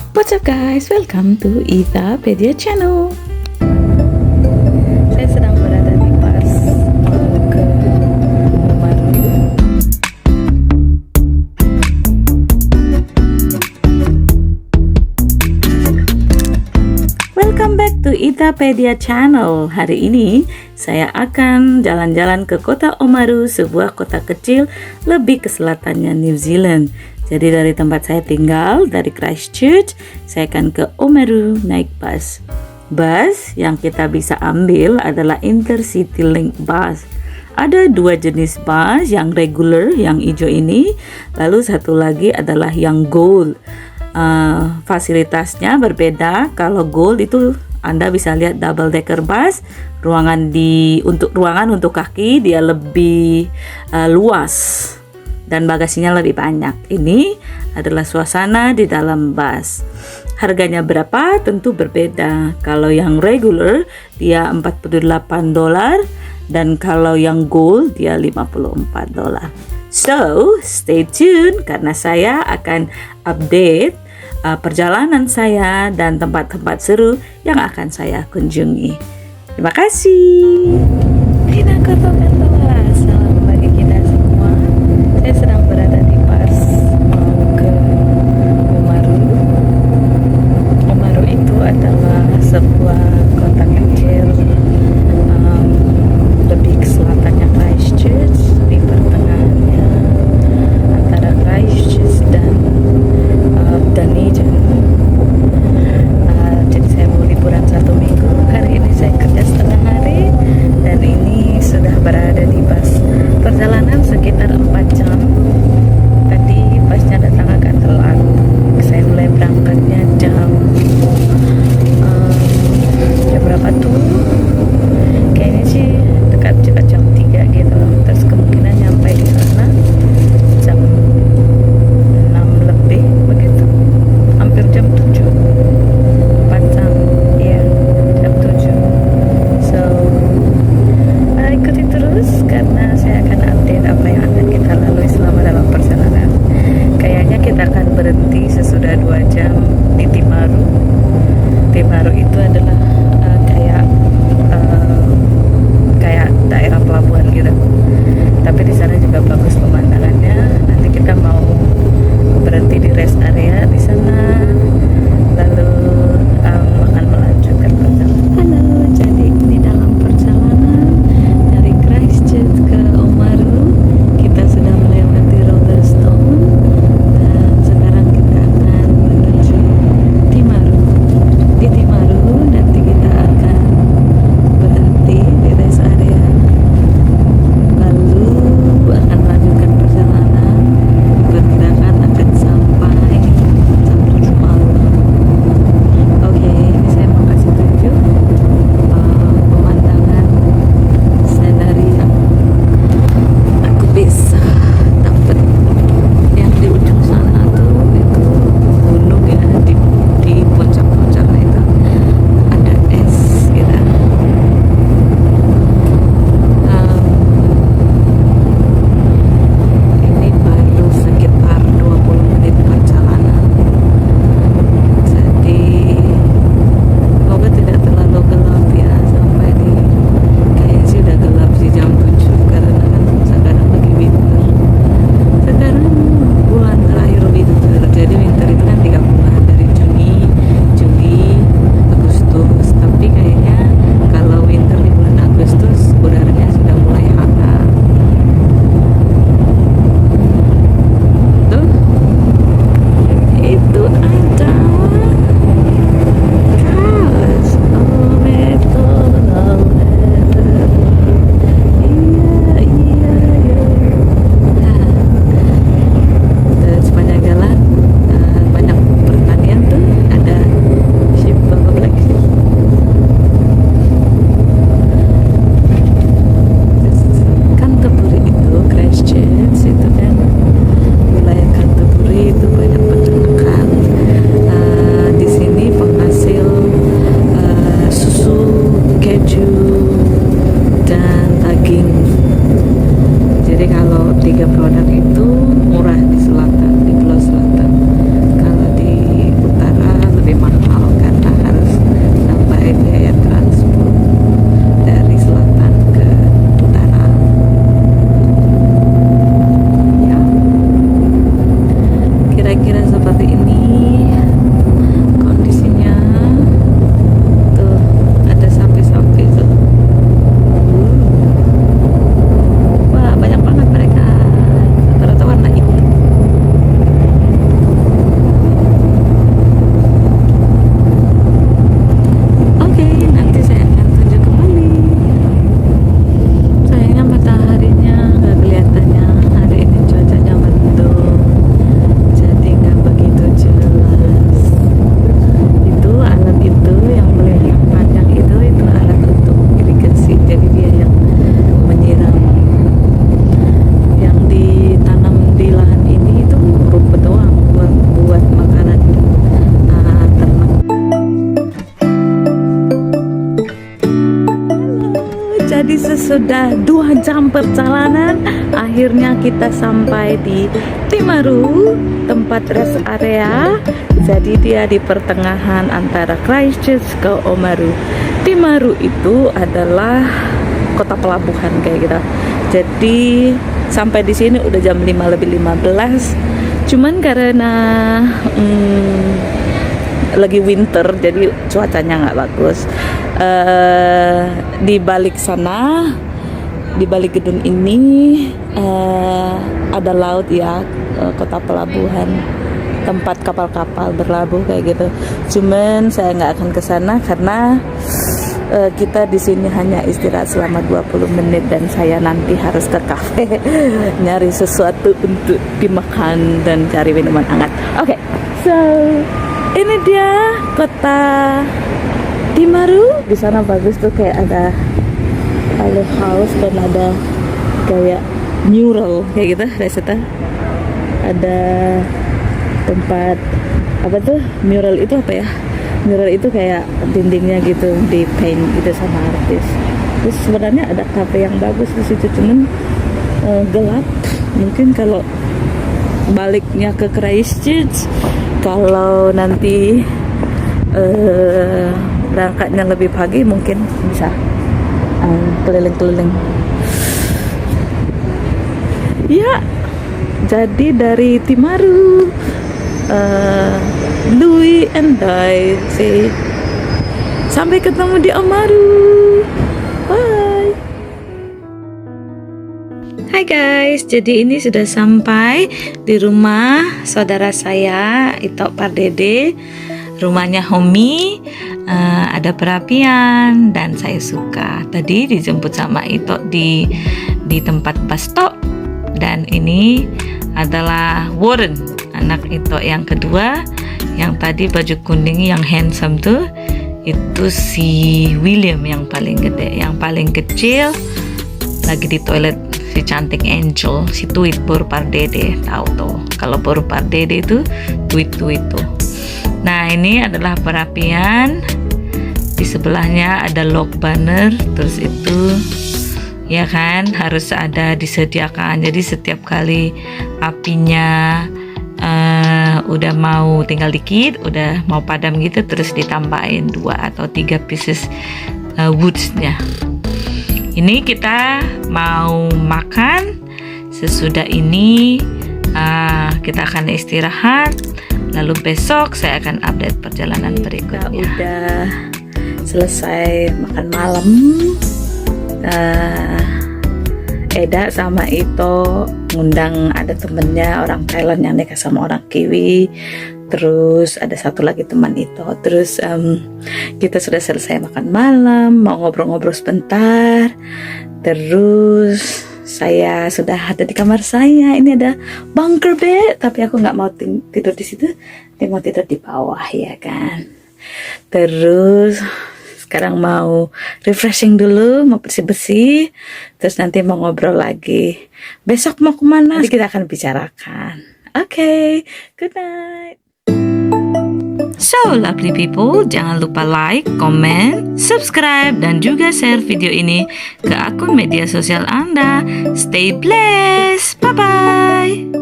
What's up guys, welcome to Itapedia channel. Saya sedang berada di pas ke Umaru. Welcome back to Itapedia channel. Hari ini saya akan jalan-jalan ke kota Oamaru, sebuah kota kecil lebih ke selatannya New Zealand. Jadi dari tempat saya tinggal, dari Christchurch, saya akan ke Oamaru naik bus. Bus yang kita bisa ambil adalah Intercity Link Bus. Ada dua jenis bus, yang regular, yang hijau ini, lalu satu lagi adalah yang gold. Fasilitasnya berbeda. Kalau gold itu Anda bisa lihat double decker bus, ruangan untuk kaki dia lebih luas dan bagasinya lebih banyak. Ini adalah suasana di dalam bus. Harganya berapa? Tentu berbeda. Kalau yang regular dia $48 dan kalau yang gold dia $54. So, stay tuned karena saya akan update perjalanan saya dan tempat-tempat seru yang akan saya kunjungi. Terima kasih. Salam bagi kita semua. Saya sedang berada di pas mau ke Oamaru. Oamaru itu adalah sebuah kota kecil lebih ke selatannya Christchurch, di pertengahannya antara Christchurch dan Dunedin. Jadi saya mau liburan 1 minggu. Hari ini saya kerja setengah hari dan ini sudah berada di bus. Perjalanan sekitar 4 jam. Tadi busnya datang agak telat. Saya mulai berangkatnya jam berapa tuh? Kayaknya sih dekat jam 3 gitu. Terus kemungkinan nyampe di sana jam 6 lebih begitu. Hampir jam 7. 4 jam. Iya, jam 7. So, ikuti terus karena saya akan update apa yang akan kita lalui selama dalam perjalanan. Kayaknya kita akan berhenti sesudah 2 jam di Timaru. Timaru itu adalah kayak daerah pelabuhan gitu. Tapi di sana juga bagus pemandangannya. Nanti kita mau berhenti di rest area di sana, lalu akan melanjutkan perjalanan. Halo, jadi ini dalam perjalanan dari Christchurch ke Oamaru, kita sudah melewati Robertstone dan sekarang kita akan menuju Timaru. Di Timaru nanti kita akan berhenti di rest area, lalu akan melanjutkan perjalanan. Perkirakan akan sampai jam 7 Jadi sesudah 2 jam perjalanan, akhirnya kita sampai di Timaru, tempat rest area. Jadi dia di pertengahan antara Christchurch ke Oamaru. Timaru itu adalah kota pelabuhan kayak gitu. Jadi sampai di sini udah jam 5:15. Cuman karena lagi winter, jadi cuacanya nggak bagus. Di balik sana, di balik gedung ini ada laut ya, kota pelabuhan, tempat kapal-kapal berlabuh kayak gitu. Cuman saya nggak akan ke sana karena kita di sini hanya istirahat selama 20 menit dan saya nanti harus ke kafe nyari sesuatu untuk dimakan dan cari minuman hangat. Oke, so ini dia kota Timaru. Di sana bagus tuh, kayak ada house dan ada kayak mural kayak gitu. Ada tempat apa tuh, mural itu apa ya? Mural itu kayak dindingnya gitu di paint gitu sama artis. Terus sebenarnya ada cafe yang bagus di situ, cuman gelap. Mungkin kalau baliknya ke Christchurch, kalau nanti berangkatnya lebih pagi, mungkin bisa keliling-keliling. Ya, jadi dari Timaru, Louis and Dai say sampai ketemu di Oamaru. Bye. Hai guys, jadi ini sudah sampai di rumah saudara saya, Ito Pardede. Rumahnya Homi, ada perapian dan saya suka. Tadi dijemput sama Ito di tempat bus stop, dan ini adalah Warren, anak Ito yang kedua. Yang tadi baju kuning yang handsome tuh, itu si William yang paling gede. Yang paling kecil lagi di toilet, si cantik Angel, si Tweet Bor Pardede. Tahu tuh, kalau Bor Pardede itu Tweet tuh. Nah, ini adalah perapian. Di sebelahnya ada log banner, terus itu ya kan harus ada disediakan. Jadi setiap kali apinya udah mau tinggal dikit, udah mau padam gitu, terus ditambahin 2 atau 3 pieces woodsnya. Ini kita mau makan. Sesudah ini kita akan istirahat, lalu besok saya akan update perjalanan berikutnya. Kita udah selesai makan malam. Eda sama Ito ngundang ada temennya orang Thailand yang nikah sama orang Kiwi. Terus ada satu lagi teman Ito. Terus kita sudah selesai makan malam, mau ngobrol-ngobrol sebentar. Terus saya sudah ada di kamar saya. Ini ada bunker bed, tapi aku nggak mau tidur di situ. Dia mau tidur di bawah ya kan. Terus sekarang mau refreshing dulu, mau bersih-bersih, terus nanti mau ngobrol lagi. Besok mau kemana? Nanti kita akan bicarakan. Okay, good night. So, lovely people, jangan lupa like, comment, subscribe, dan juga share video ini ke akun media sosial Anda. Stay blessed. Bye-bye.